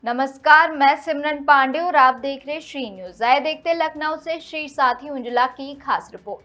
नमस्कार, मैं सिमरन पांडे और आप देख रहे श्री न्यूज। आए देखते लखनऊ से श्री साथी उंजला की खास रिपोर्ट।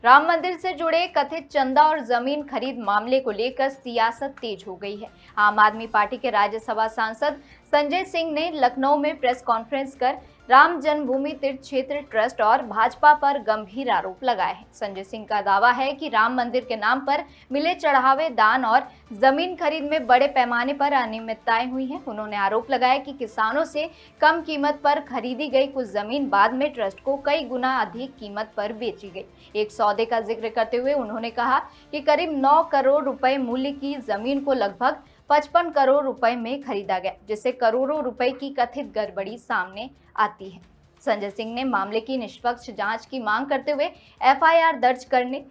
राम मंदिर से जुड़े कथित चंदा और जमीन खरीद मामले को लेकर सियासत तेज हो गई है। आम आदमी पार्टी के राज्यसभा सांसद संजय सिंह ने लखनऊ में प्रेस कॉन्फ्रेंस कर राम जन्मभूमि तीर्थ क्षेत्र ट्रस्ट और भाजपा पर गंभीर आरोप लगाए हैं। संजय सिंह का दावा है कि राम मंदिर के नाम पर मिले चढ़ावे, दान और जमीन खरीद में बड़े पैमाने पर अनियमितताएं हुई हैं। उन्होंने आरोप लगाया कि किसानों से कम कीमत पर खरीदी गई कुछ जमीन बाद में ट्रस्ट को कई गुना अधिक कीमत पर बेची गई। एक सौदे का जिक्र करते हुए उन्होंने कहा कि करीब 9 करोड़ रुपए मूल्य की जमीन को लगभग 55 करोड़ रुपए में खरीदा गया, जिससे करोड़ों रुपए की कथित गड़बड़ी सामने आती है। संजय सिंह ने मामले की निष्पक्ष जांच की मांग करते हुए एफआईआर दर्ज करने,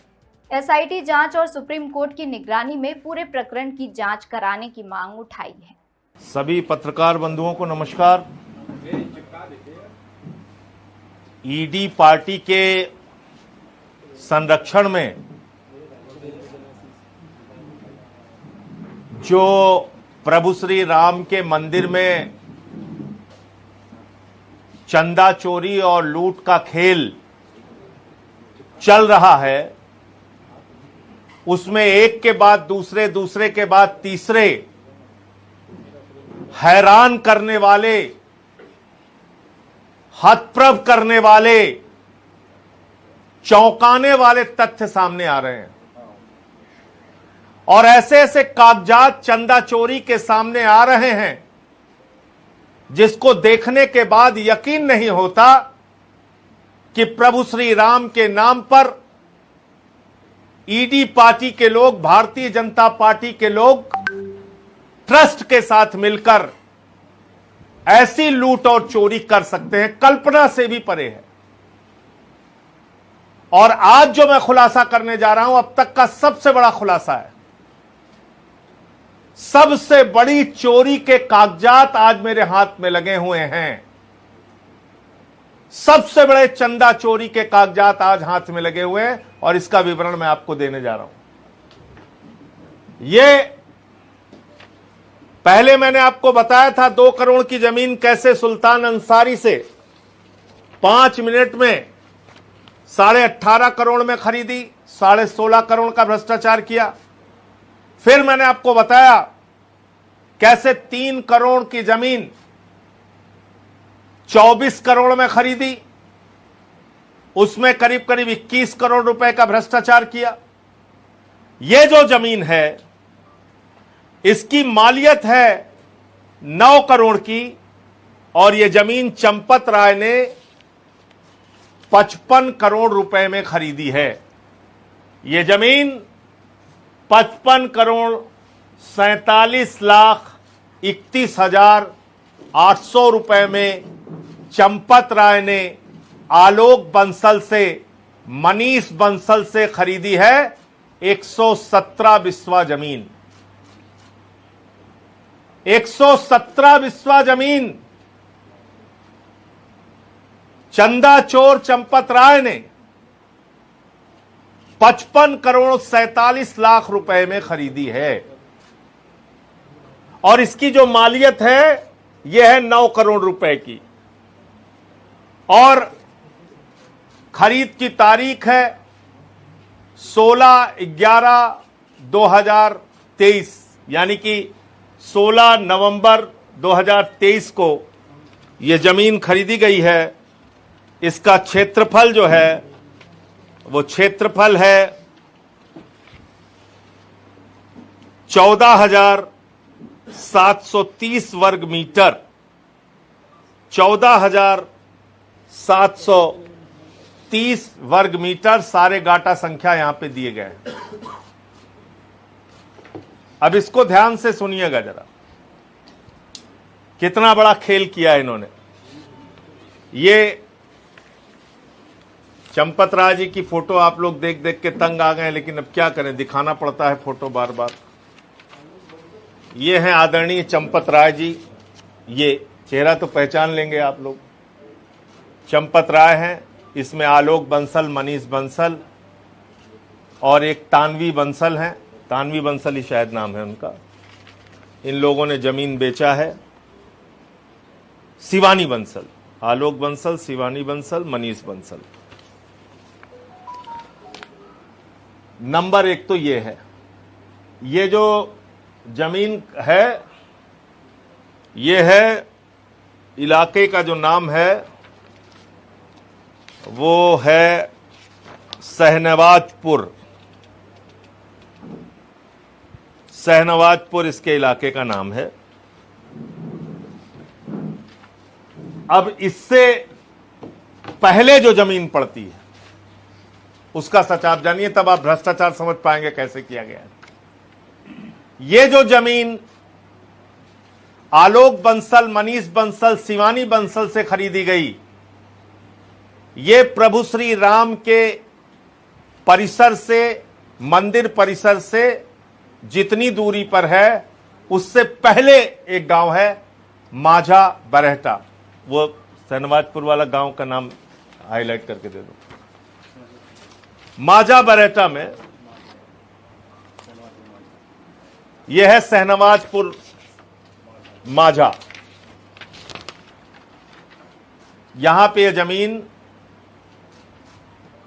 एसआईटी जांच और सुप्रीम कोर्ट की निगरानी में पूरे प्रकरण की जांच कराने की मांग उठाई है। सभी पत्रकार बंधुओं को नमस्कार। ईडी पार्टी के संरक्षण में जो प्रभु श्री राम के मंदिर में चंदा चोरी और लूट का खेल चल रहा है, उसमें एक के बाद दूसरे, दूसरे के बाद तीसरे हैरान करने वाले, हतप्रभ करने वाले, चौंकाने वाले तथ्य सामने आ रहे हैं। और ऐसे ऐसे कागजात चंदा चोरी के सामने आ रहे हैं जिसको देखने के बाद यकीन नहीं होता कि प्रभु श्री राम के नाम पर ईडी पार्टी के लोग, भारतीय जनता पार्टी के लोग ट्रस्ट के साथ मिलकर ऐसी लूट और चोरी कर सकते हैं, कल्पना से भी परे है। और आज जो मैं खुलासा करने जा रहा हूं, अब तक का सबसे बड़ा खुलासा है। सबसे बड़ी चोरी के कागजात आज मेरे हाथ में लगे हुए हैं। सबसे बड़े चंदा चोरी के कागजात आज हाथ में लगे हुए हैं और इसका विवरण मैं आपको देने जा रहा हूं। ये पहले मैंने आपको बताया था 2 करोड़ की जमीन कैसे सुल्तान अंसारी से 5 मिनट में 18.5 करोड़ में खरीदी, 16.5 करोड़ का भ्रष्टाचार किया। फिर मैंने आपको बताया कैसे 3 करोड़ की जमीन 24 करोड़ में खरीदी, उसमें करीब करीब 21 करोड़ रुपए का भ्रष्टाचार किया। यह जो जमीन है इसकी मालियत है 9 करोड़ की और यह जमीन चंपत राय ने 55 करोड़ रुपए में खरीदी है। यह जमीन 55 करोड़ 47,31,800 रुपए में चंपत राय ने आलोक बंसल से, मनीष बंसल से खरीदी है। 117 बिस्वा जमीन, 117 बिस्वा जमीन चंदा चोर चंपत राय ने 55 करोड़ 47 लाख रुपए में खरीदी है। और इसकी जो मालियत है यह है 9 करोड़ रुपए की। और खरीद की तारीख है 16/11/2023, यानी कि 16 नवंबर 2023 को यह जमीन खरीदी गई है। इसका क्षेत्रफल जो है वो क्षेत्रफल है 14,730 वर्ग मीटर। 14,730 वर्ग मीटर सारे गाटा संख्या यहां पे दिए गए हैं। अब इसको ध्यान से सुनिएगा जरा, कितना बड़ा खेल किया है इन्होंने। ये चंपत राय जी की फोटो आप लोग देख देख के तंग आ गए, लेकिन अब क्या करें, दिखाना पड़ता है फोटो बार बार। ये हैं आदरणीय चंपत राय जी। ये चेहरा तो पहचान लेंगे आप लोग, चंपत राय हैं। इसमें आलोक बंसल, मनीष बंसल और एक तानवी बंसल हैं। तानवी बंसल ही शायद नाम है उनका। इन लोगों ने जमीन बेचा है शिवानी बंसल, आलोक बंसल, शिवानी बंसल, मनीष बंसल। नंबर एक तो ये है, ये जो जमीन है, ये है इलाके का जो नाम है वो है सहनवाजपुर। सहनवाजपुर इसके इलाके का नाम है। अब इससे पहले जो जमीन पड़ती है उसका सच आप जानिए, तब आप भ्रष्टाचार समझ पाएंगे कैसे किया गया है। ये जो जमीन आलोक बंसल, मनीष बंसल, शिवानी बंसल से खरीदी गई, ये प्रभु श्री राम के परिसर से, मंदिर परिसर से जितनी दूरी पर है उससे पहले एक गांव है माझा बरहटा। वो सहनवाजपुर वाला गांव का नाम हाईलाइट करके दे दो। माझा बरहटा में यह है सहनवाजपुर माझा। यहां पे यह जमीन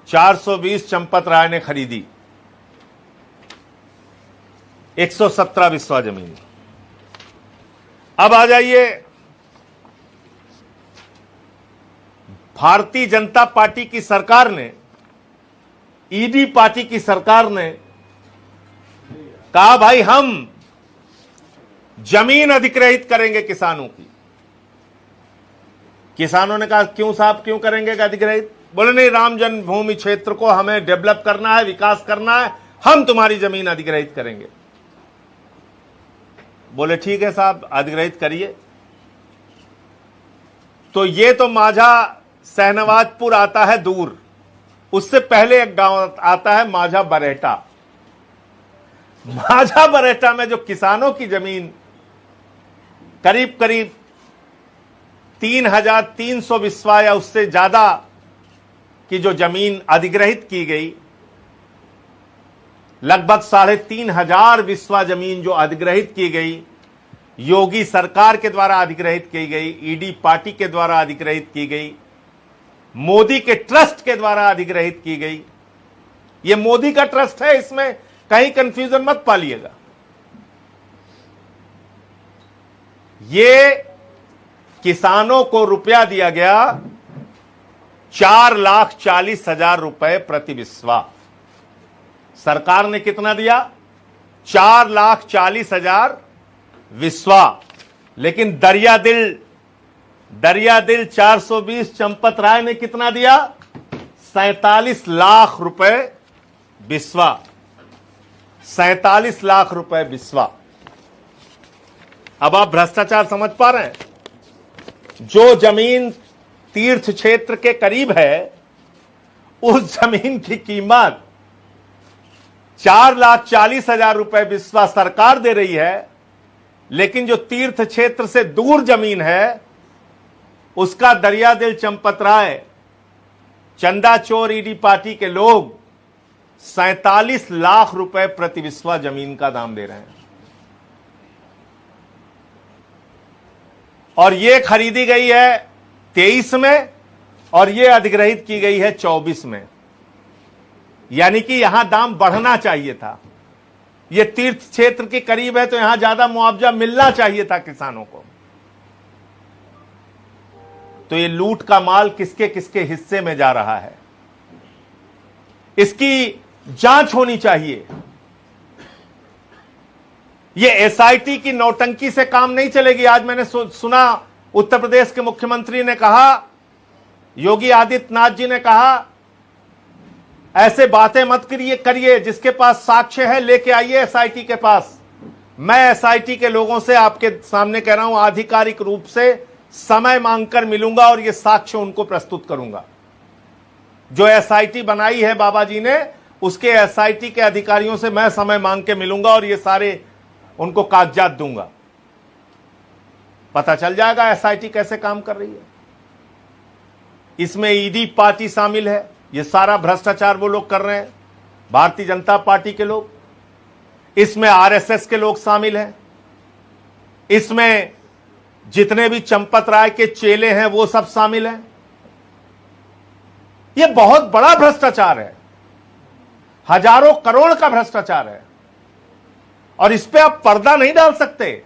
420 चंपत राय ने खरीदी, 117 बिस्वा जमीन। अब आ जाइए, भारतीय जनता पार्टी की सरकार ने, ईडी पार्टी की सरकार ने कहा भाई हम जमीन अधिग्रहित करेंगे किसानों की। किसानों ने कहा क्यों साहब, क्यों करेंगे अधिग्रहित? बोले नहीं, राम जन्मभूमि क्षेत्र को हमें डेवलप करना है, विकास करना है, हम तुम्हारी जमीन अधिग्रहित करेंगे। बोले ठीक है साहब, अधिग्रहित करिए। तो ये तो माझा सहनवाजपुर आता है दूर, उससे पहले एक गांव आता है माझा बरहटा। माझा बरहटा में जो किसानों की जमीन करीब करीब 3,300 बिस्वा या उससे ज्यादा की जो जमीन अधिग्रहित की गई, लगभग 3,500 बिस्वा जमीन जो अधिग्रहित की गई, योगी सरकार के द्वारा अधिग्रहित की गई, ईडी पार्टी के द्वारा अधिग्रहित की गई, मोदी के ट्रस्ट के द्वारा अधिग्रहित की गई। यह मोदी का ट्रस्ट है, इसमें कहीं कंफ्यूजन मत पालिएगा। ये किसानों को रुपया दिया गया 4,40,000 रुपए प्रति बिस्वा। सरकार ने कितना दिया? 4,40,000 बिस्वा। लेकिन दरिया दिल 420 चंपत राय ने कितना दिया? 47 लाख रुपए बिस्वा। 47 लाख रुपए बिस्वा। अब आप भ्रष्टाचार समझ पा रहे हैं? जो जमीन तीर्थ क्षेत्र के करीब है, उस जमीन की कीमत 4,40,000 रुपए बिस्वा सरकार दे रही है, लेकिन जो तीर्थ क्षेत्र से दूर जमीन है उसका दरिया दिल चंपत राय, चंदा चोर ईडी पार्टी के लोग 47 लाख रुपए प्रति बिस्वा जमीन का दाम दे रहे हैं। और यह खरीदी गई है 23 में और यह अधिग्रहित की गई है 24 में। यानी कि यहां दाम बढ़ना चाहिए था। यह तीर्थ क्षेत्र के करीब है तो यहां ज्यादा मुआवजा मिलना चाहिए था किसानों को। तो यह लूट का माल किसके किसके हिस्से में जा रहा है, इसकी जांच होनी चाहिए। ये एसआईटी की नौटंकी से काम नहीं चलेगी। आज मैंने सुना उत्तर प्रदेश के मुख्यमंत्री ने कहा, योगी आदित्यनाथ जी ने कहा ऐसे बातें मत करिए, जिसके पास साक्ष्य है लेके आइए एसआईटी के पास। मैं एसआईटी के लोगों से आपके सामने कह रहा हूं, आधिकारिक रूप से समय मांगकर मिलूंगा और ये साक्ष्य उनको प्रस्तुत करूंगा। जो एसआईटी बनाई है बाबा जी ने, उसके एसआईटी के अधिकारियों से मैं समय मांग के मिलूंगा और ये सारे उनको कागजात दूंगा। पता चल जाएगा एसआईटी कैसे काम कर रही है। इसमें ईडी पार्टी शामिल है। ये सारा भ्रष्टाचार वो लोग कर रहे हैं, भारतीय जनता पार्टी के लोग। इसमें आरएसएस के लोग शामिल हैं। इसमें जितने भी चंपत राय के चेले हैं वो सब शामिल हैं। यह बहुत बड़ा भ्रष्टाचार है, हजारों करोड़ का भ्रष्टाचार है, और इस पे आप पर्दा नहीं डाल सकते।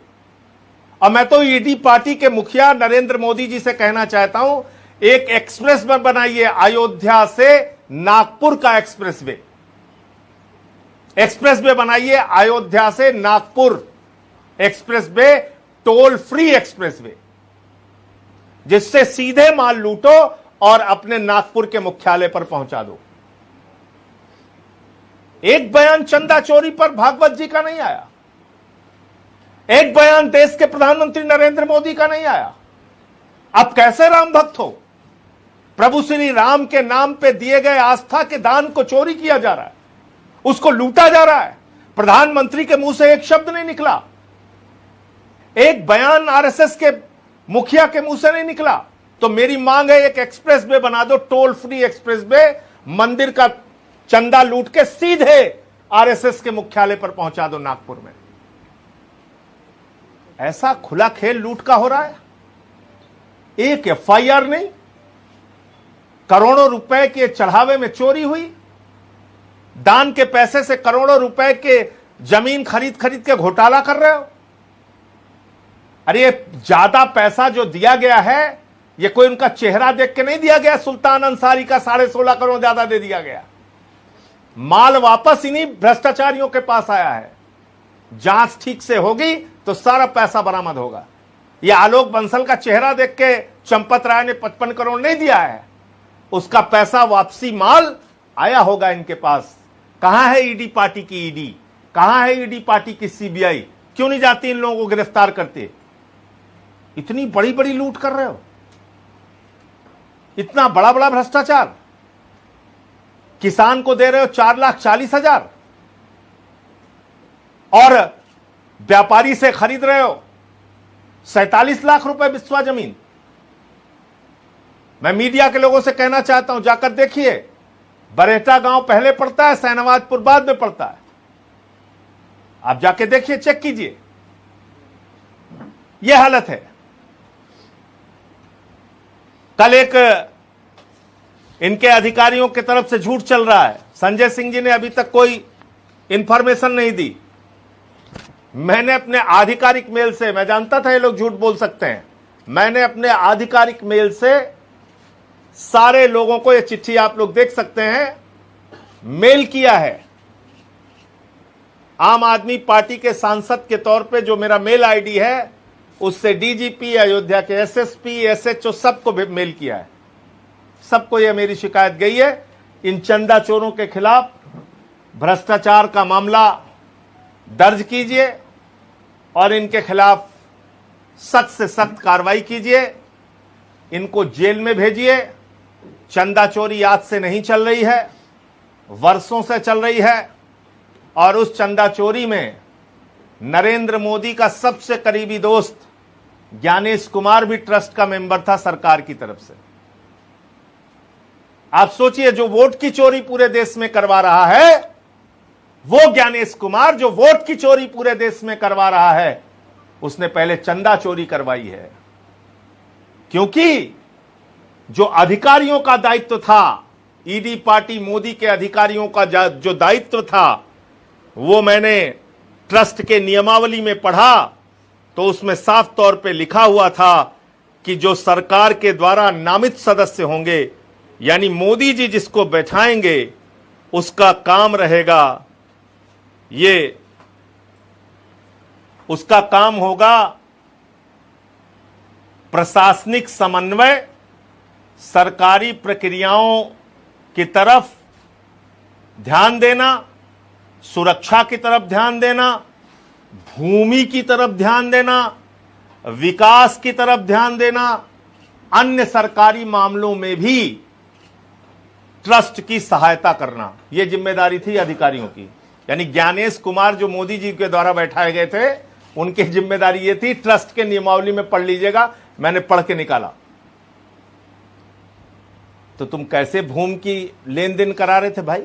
और मैं तो ईडी पार्टी के मुखिया नरेंद्र मोदी जी से कहना चाहता हूं, एक एक्सप्रेस वे बनाइए, अयोध्या से नागपुर का एक्सप्रेस वे बनाइए, अयोध्या से Nagpur express way, toll free express way, जिससे सीधे माल लूटो और अपने नागपुर के मुख्यालय पर पहुंचा दो। एक बयान चंदा चोरी पर भागवत जी का नहीं आया, एक बयान देश के प्रधानमंत्री नरेंद्र मोदी का नहीं आया। आप कैसे राम भक्त हो? प्रभु श्री राम के नाम पे दिए गए आस्था के दान को चोरी किया जा रहा है, उसको लूटा जा रहा है। प्रधानमंत्री के मुंह से एक शब्द नहीं निकला, एक बयान आरएसएस के मुखिया के मुंह से नहीं निकला। तो मेरी मांग है, एक एक्सप्रेस वे बना दो, टोल फ्री एक्सप्रेस वे, मंदिर का चंदा लूट के सीधे आरएसएस के मुख्यालय पर पहुंचा दो नागपुर में। ऐसा खुला खेल लूट का हो रहा है। एक एफआईआर नहीं, करोड़ों रुपए के चढ़ावे में चोरी हुई, दान के पैसे से करोड़ों रुपए के जमीन खरीद के घोटाला कर रहे हो। अरे ये ज्यादा पैसा जो दिया गया है, ये कोई उनका चेहरा देख के नहीं दिया गया। सुल्तान अंसारी का 16.5 करोड़ ज्यादा दे दिया गया। माल वापस इन्हीं भ्रष्टाचारियों के पास आया है। जांच ठीक से होगी तो सारा पैसा बरामद होगा। ये आलोक बंसल का चेहरा देख के चंपत राय ने 55 करोड़ नहीं दिया है, उसका पैसा वापसी माल आया होगा इनके पास। कहां है ईडी पार्टी की ईडी? कहां है ईडी पार्टी की सीबीआई? क्यों नहीं जाती इन लोगों को गिरफ्तार करते? इतनी बड़ी बड़ी लूट कर रहे हो, इतना बड़ा बड़ा भ्रष्टाचार। किसान को दे रहे हो 4,40,000 और व्यापारी से खरीद रहे हो 47 लाख रुपए बिस्वा जमीन। मैं मीडिया के लोगों से कहना चाहता हूं, जाकर देखिए, बरेटा गांव पहले पड़ता है, सैनवाजपुर बाद में पड़ता है। आप जाके देखिए, चेक कीजिए, यह हालत है। कल एक इनके अधिकारियों की तरफ से झूठ चल रहा है। संजय सिंह जी ने अभी तक कोई इंफॉर्मेशन नहीं दी। मैंने अपने आधिकारिक मेल से, मैं जानता था ये लोग झूठ बोल सकते हैं, मैंने अपने आधिकारिक मेल से सारे लोगों को, ये चिट्ठी आप लोग देख सकते हैं, मेल किया है। आम आदमी पार्टी के सांसद के तौर पे जो मेरा मेल आईडी है, उससे डीजीपी, अयोध्या के एसएसपी, एसएचओ सबको मेल किया है। सबको यह मेरी शिकायत गई है, इन चंदा चोरों के खिलाफ भ्रष्टाचार का मामला दर्ज कीजिए और इनके खिलाफ सख्त से सख्त कार्रवाई कीजिए, इनको जेल में भेजिए। चंदा चोरी आज से नहीं चल रही है, वर्षों से चल रही है, और उस चंदा चोरी में नरेंद्र मोदी का सबसे करीबी दोस्त ज्ञानेश कुमार भी ट्रस्ट का मेंबर था सरकार की तरफ से। आप सोचिए, जो वोट की चोरी पूरे देश में करवा रहा है, वो ज्ञानेश कुमार जो वोट की चोरी पूरे देश में करवा रहा है, उसने पहले चंदा चोरी करवाई है। क्योंकि जो अधिकारियों का दायित्व था, ईडी पार्टी मोदी के अधिकारियों का जो दायित्व था, वो मैंने ट्रस्ट के नियमावली में पढ़ा, तो उसमें साफ तौर पे लिखा हुआ था कि जो सरकार के द्वारा नामित सदस्य होंगे, यानी मोदी जी जिसको बैठाएंगे, उसका काम रहेगा, ये उसका काम होगा प्रशासनिक समन्वय, सरकारी प्रक्रियाओं की तरफ ध्यान देना, सुरक्षा की तरफ ध्यान देना, भूमि की तरफ ध्यान देना, विकास की तरफ ध्यान देना, अन्य सरकारी मामलों में भी ट्रस्ट की सहायता करना, यह जिम्मेदारी थी अधिकारियों की। यानी ज्ञानेश कुमार जो मोदी जी के द्वारा बैठाए गए थे, उनकी जिम्मेदारी यह थी, ट्रस्ट के नियमावली में पढ़ लीजिएगा, मैंने पढ़ के निकाला। तो तुम कैसे भूमि की लेन देन करा रहे थे भाई?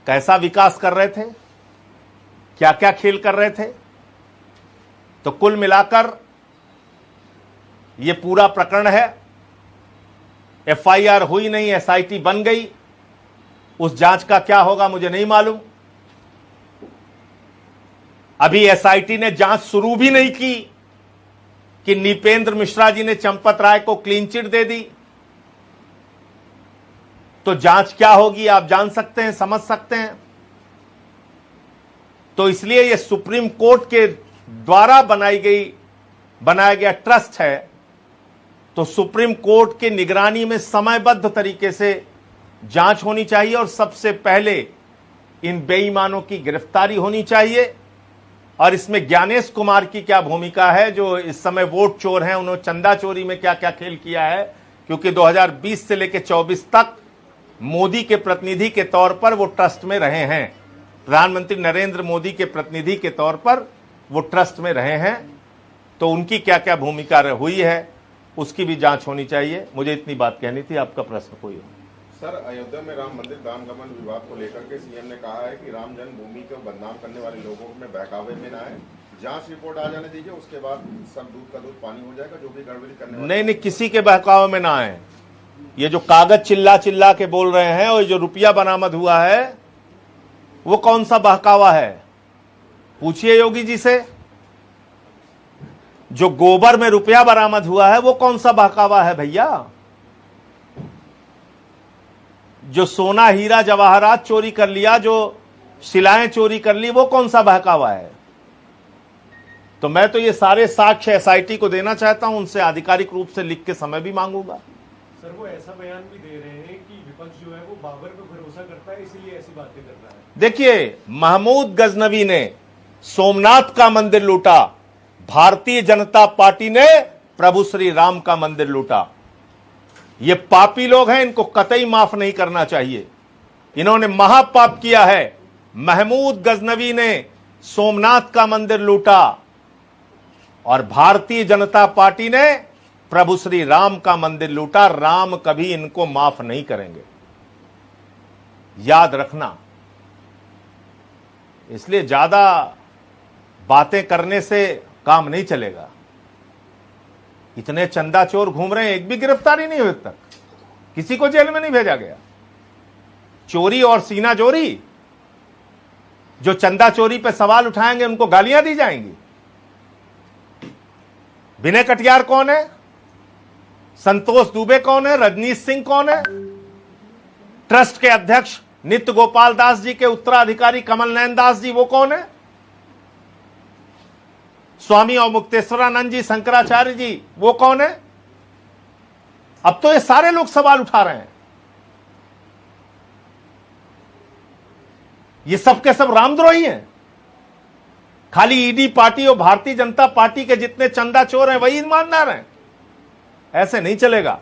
कैसा विकास कर रहे थे? क्या क्या खेल कर रहे थे? तो कुल मिलाकर ये पूरा प्रकरण है। एफआईआर हुई नहीं, एसआईटी बन गई। उस जांच का क्या होगा मुझे नहीं मालूम। अभी एसआईटी ने जांच शुरू भी नहीं की कि नीपेंद्र मिश्रा जी ने चंपत राय को क्लीन चिट दे दी। तो जांच क्या होगी आप जान सकते हैं, समझ सकते हैं। तो इसलिए यह सुप्रीम कोर्ट के द्वारा बनाया गया ट्रस्ट है। तो सुप्रीम कोर्ट के निगरानी में समयबद्ध तरीके से जांच होनी चाहिए और सबसे पहले इन बेईमानों की गिरफ्तारी होनी चाहिए। और इसमें ज्ञानेश कुमार की क्या भूमिका है, जो इस समय वोट चोर हैं, उन्होंने चंदा चोरी में क्या क्या खेल किया है। क्योंकि 2020 से लेकर 24 तक मोदी के प्रतिनिधि के तौर पर वो ट्रस्ट में रहे हैं। प्रधानमंत्री नरेंद्र मोदी के प्रतिनिधि के तौर पर वो ट्रस्ट में रहे हैं। तो उनकी क्या क्या भूमिका हुई है उसकी भी जांच होनी चाहिए। मुझे इतनी बात कहनी थी। आपका प्रश्न कोई हो? सर, अयोध्या में राम मंदिर दान विवाद को लेकर के सीएम ने कहा है कि राम जन्मभूमि को बदनाम करने वाले लोगों में बहकावे में ना आए, जांच रिपोर्ट आ जाने दीजिए, उसके बाद सब दूध का दूध पानी हो जाएगा। जो भी गड़बड़ी करने वाले नहीं, किसी के बहकावे में ना आए। ये जो कागज चिल्ला के बोल रहे हैं और जो रुपया बरामद हुआ है वो कौन सा बहकावा है? पूछिए योगी जी से। जो गोबर में रुपया बरामद हुआ है वो कौन सा बहकावा है भैया? जो सोना हीरा जवाहरात चोरी कर लिया, जो शिलाएं चोरी कर ली, वो कौन सा बहकावा है? तो मैं तो ये सारे साक्ष्य एसआईटी को देना चाहता हूं, उनसे आधिकारिक रूप से लिख के समय भी मांगूंगा। सर, वो ऐसा बयान भी दे रहे हैं कि विपक्ष जो है वो बाबर पर भरोसा करता है, इसीलिए ऐसी बातें कर रहा है। देखिए, महमूद गजनवी ने सोमनाथ का मंदिर लूटा, भारतीय जनता पार्टी ने प्रभु श्री राम का मंदिर लूटा। ये पापी लोग हैं, इनको कतई माफ नहीं करना चाहिए। इन्होंने महापाप किया है। महमूद गजनवी ने सोमनाथ का मंदिर लूटा और भारतीय जनता पार्टी ने प्रभु श्री राम का मंदिर लूटा। राम कभी इनको माफ नहीं करेंगे, याद रखना। इसलिए ज्यादा बातें करने से काम नहीं चलेगा। इतने चंदा चोर घूम रहे हैं, एक भी गिरफ्तारी नहीं हुई तक, किसी को जेल में नहीं भेजा गया। चोरी और सीना चोरी, जो चंदा चोरी पे सवाल उठाएंगे उनको गालियां दी जाएंगी। विनय कटियार कौन है? संतोष दुबे कौन है? रजनीश सिंह कौन है? ट्रस्ट के अध्यक्ष नित्य गोपाल दास जी के उत्तराधिकारी कमल नयन दास जी, वो कौन है? स्वामी और मुक्तेश्वरानंद जी, शंकराचार्य जी, वो कौन है? अब तो ये सारे लोग सवाल उठा रहे हैं। ये सब के सब रामद्रोही हैं। खाली ईडी पार्टी और भारतीय जनता पार्टी के जितने चंदा चोर हैं वही ईमानदार हैं। ऐसे नहीं चलेगा।